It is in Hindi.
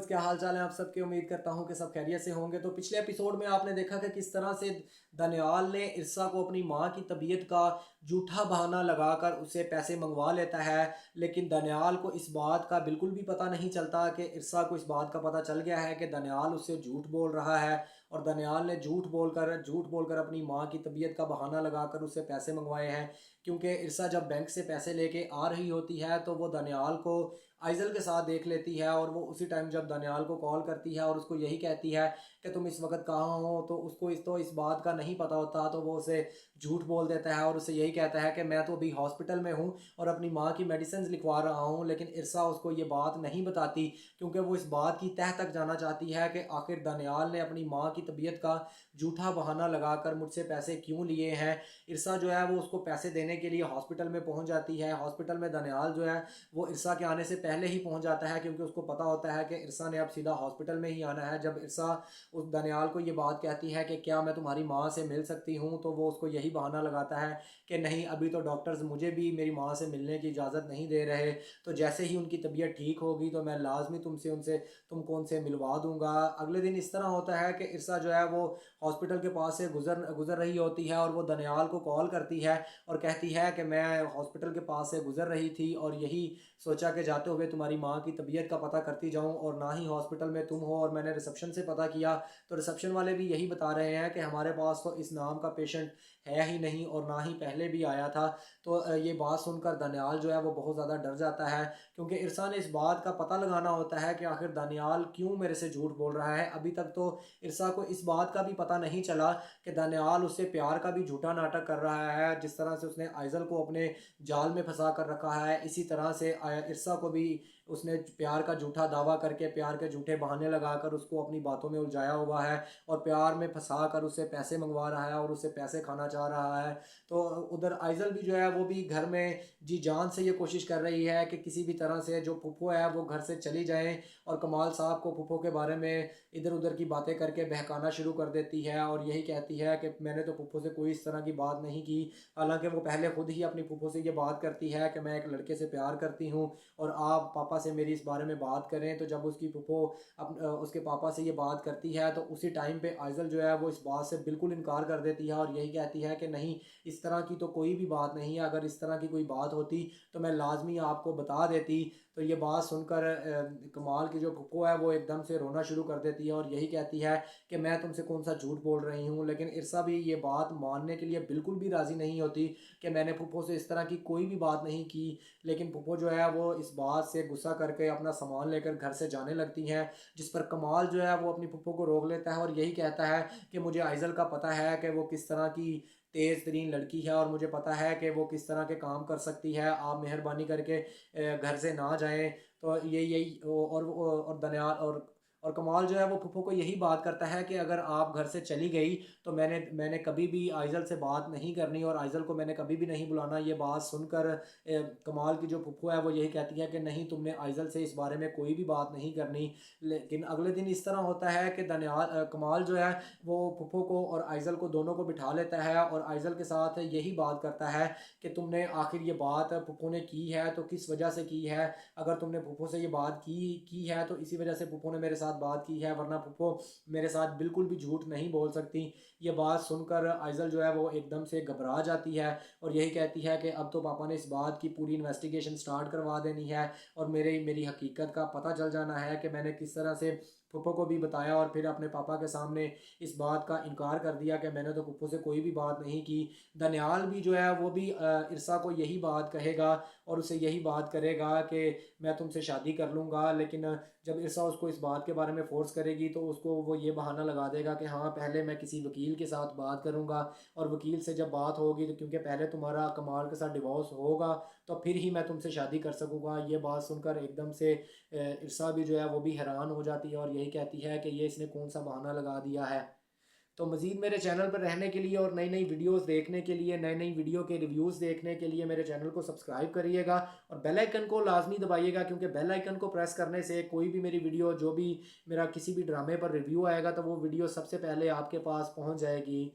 क्या हाल चाल है आप सबके। उम्मीद करता हूँ कि सब खैरियत से होंगे। तो पिछले एपिसोड में आपने देखा कि किस तरह से दनियाल ने इरसा को अपनी माँ की तबीयत का झूठा बहाना लगाकर उससे पैसे मंगवा लेता है। लेकिन दनियाल को इस बात का बिल्कुल भी पता नहीं चलता कि इरसा को इस बात का पता चल गया है कि दनियाल उससे झूठ बोल रहा है। और दनियाल ने झूठ बोलकर अपनी माँ की तबीयत का बहाना लगाकर उससे पैसे मंगवाए हैं। क्योंकि इरसा जब बैंक से पैसे लेके आ रही होती है तो वो दनियाल को आइजल के साथ देख लेती है, और वो उसी टाइम जब दनियाल को कॉल करती है और उसको यही कहती है कि तुम इस वक्त कहाँ हो, तो उसको इस बात का नहीं पता होता। तो वो उसे झूठ बोल देता है और उसे यही कहता है कि मैं तो अभी हॉस्पिटल में हूँ और अपनी माँ की मेडिसिन लिखवा रहा हूँ। लेकिन इरसा उसको ये बात नहीं बताती, क्योंकि वो इस बात की तह तक जाना चाहती है कि आखिर दनियाल ने अपनी माँ की तबीयत का झूठा बहाना लगाकर मुझसे पैसे क्यों लिए हैं। इरसा जो है वो उसको पैसे देने के लिए हॉस्पिटल में पहुँच जाती है। हॉस्पिटल में दनियाल जो है वो इरसा के आने से पहले ही पहुंच जाता है, क्योंकि उसको पता होता है कि इरसा ने अब सीधा हॉस्पिटल में ही आना है। जब इरसा उस दनियाल को ये बात कहती है कि क्या मैं तुम्हारी माँ से मिल सकती हूँ, तो वो उसको यही बहाना लगाता है कि नहीं, अभी तो डॉक्टर्स मुझे भी मेरी माँ से मिलने की इजाज़त नहीं दे रहे। तो जैसे ही उनकी तबीयत ठीक होगी तो मैं लाजमी तुमसे उनसे तुमको उनसे मिलवा दूंगा। अगले दिन इस तरह होता है कि इरसा जो है वो हॉस्पिटल के पास से गुजर गुजर रही होती है और वो दनियाल को कॉल करती है और कहती है कि मैं हॉस्पिटल के पास से गुजर रही थी और यही सोचा कि जाते हुए तुम्हारी माँ की तबीयत का पता करती जाऊँ, और ना ही हॉस्पिटल में तुम हो। और मैंने रिसेप्शन से पता किया तो रिसेप्शन वाले भी यही बता रहे हैं कि हमारे पास तो इस नाम का पेशेंट है ही नहीं और ना ही पहले भी आया था। तो ये बात सुनकर दनियाल जो है वो बहुत ज़्यादा डर जाता है, क्योंकि इरसा ने इस बात का पता लगाना होता है कि आखिर दनियाल क्यों मेरे से झूठ बोल रहा है। अभी तक तो इरसा को इस बात का भी पता नहीं चला कि दनियाल उससे प्यार का भी झूठा नाटक कर रहा है। जिस तरह से उसने आइजल को अपने जाल में फंसा कर रखा है, इसी तरह से इरसा को भी उसने प्यार का झूठा दावा करके प्यार के झूठे बहाने लगाकर उसको अपनी बातों में उलझाया हुआ है और प्यार में फंसा कर उससे पैसे मंगवा रहा है और उससे पैसे खाना चाह रहा है। तो उधर आइजल भी जो है वो भी घर में जी जान से ये कोशिश कर रही है कि किसी भी तरह से जो फूफो है वो घर से चली जाए, और कमाल साहब को फूफो के बारे में इधर उधर की बातें करके बहकाना शुरू कर देती है और यही कहती है कि मैंने तो फूफो से कोई इस तरह की बात नहीं की। हालांकि वो पहले खुद ही अपनी फूफो से ये बात करती है कि मैं एक लड़के से प्यार करती हूँ और आप पापा से मेरी इस बारे में बात करें। तो जब उसकी फूफो उसके पापा से ये बात करती है तो उसी टाइम पे आइजल जो है वो इस बात से बिल्कुल इनकार कर देती है और यही कहती है कि नहीं, इस तरह की तो कोई भी बात नहीं है। अगर इस तरह की कोई बात होती तो मैं लाजमी आपको बता देती। तो ये बात सुनकर कमाल की जो फूफो है वो एकदम से रोना शुरू कर देती है और यही कहती है कि मैं तुमसे कौन सा झूठ बोल रही हूँ। लेकिन इरसा भी ये बात मानने के लिए बिल्कुल भी राज़ी नहीं होती कि मैंने फूफो से इस तरह की कोई भी बात नहीं की। लेकिन फूफो जो है वो इस बात से गुस्सा करके अपना सामान लेकर घर से जाने लगती हैं, जिस पर कमाल जो है वो अपनी फूफो को रोक लेता है और यही कहता है कि मुझे आइजल का पता है कि वो किस तरह की तेज़ तरीन लड़की है और मुझे पता है कि वो किस तरह के काम कर सकती है। आप मेहरबानी करके घर से ना जाएं। तो ये यही और दनियाल और कमाल जो है वो फूफो को यही बात करता है कि अगर आप घर से चली गई तो मैंने कभी भी आइजल से बात नहीं करनी और आइजल को मैंने कभी भी नहीं बुलाना। ये बात सुनकर कमाल की जो फूफो है वो यही कहती है कि नहीं, तुमने आइजल से इस बारे में कोई भी बात नहीं करनी। लेकिन अगले दिन इस तरह होता है कि कमाल जो है वो फूफो को और आइजल को दोनों को बिठा लेता है और आइजल के साथ यही बात करता है कि तुमने आखिर ये बात फूफो ने की है तो किस वजह से की है। अगर तुमने फूफो से ये बात की है तो इसी वजह से फूफो ने मेरे साथ बात की है, वरना फूफो मेरे साथ बिल्कुल भी झूठ नहीं बोल सकती। ये बात सुनकर आइजल जो है वो एकदम से घबरा जाती है और यही कहती है कि अब तो पापा ने इस बात की पूरी इन्वेस्टिगेशन स्टार्ट करवा देनी है और मेरी हकीकत का पता चल जाना है कि मैंने किस तरह से फूफो को भी बताया और फिर अपने पापा के सामने इस बात का इनकार कर दिया कि मैंने तो फूफो से कोई भी बात नहीं की। दनियाल भी जो है वो भी इरसा को यही बात कहेगा और उसे यही बात करेगा कि मैं तुमसे शादी कर लूँगा। लेकिन जब इरसा उसको इस बात के बारे में फ़ोर्स करेगी तो उसको वो ये बहाना लगा देगा कि हाँ, पहले मैं किसी वकील के साथ बात करूँगा और वकील से जब बात होगी तो क्योंकि पहले तुम्हारा कमाल के साथ डिवोर्स होगा तो फिर ही मैं तुमसे शादी कर सकूँगा। ये बात सुनकर एकदम से इरसा भी जो है वो भी हैरान हो जाती है और यही कहती है कि ये इसने कौन सा बहाना लगा दिया है। तो मज़ीद मेरे चैनल पर रहने के लिए और नई नई वीडियोस देखने के लिए, नई नई वीडियो के रिव्यूज़ देखने के लिए मेरे चैनल को सब्सक्राइब करिएगा और बेल आइकन को लाजमी दबाइएगा, क्योंकि बेल आइकन को प्रेस करने से कोई भी मेरी वीडियो, जो भी मेरा किसी भी ड्रामे पर रिव्यू आएगा तो वो वीडियो सबसे पहले आपके पास पहुंच जाएगी।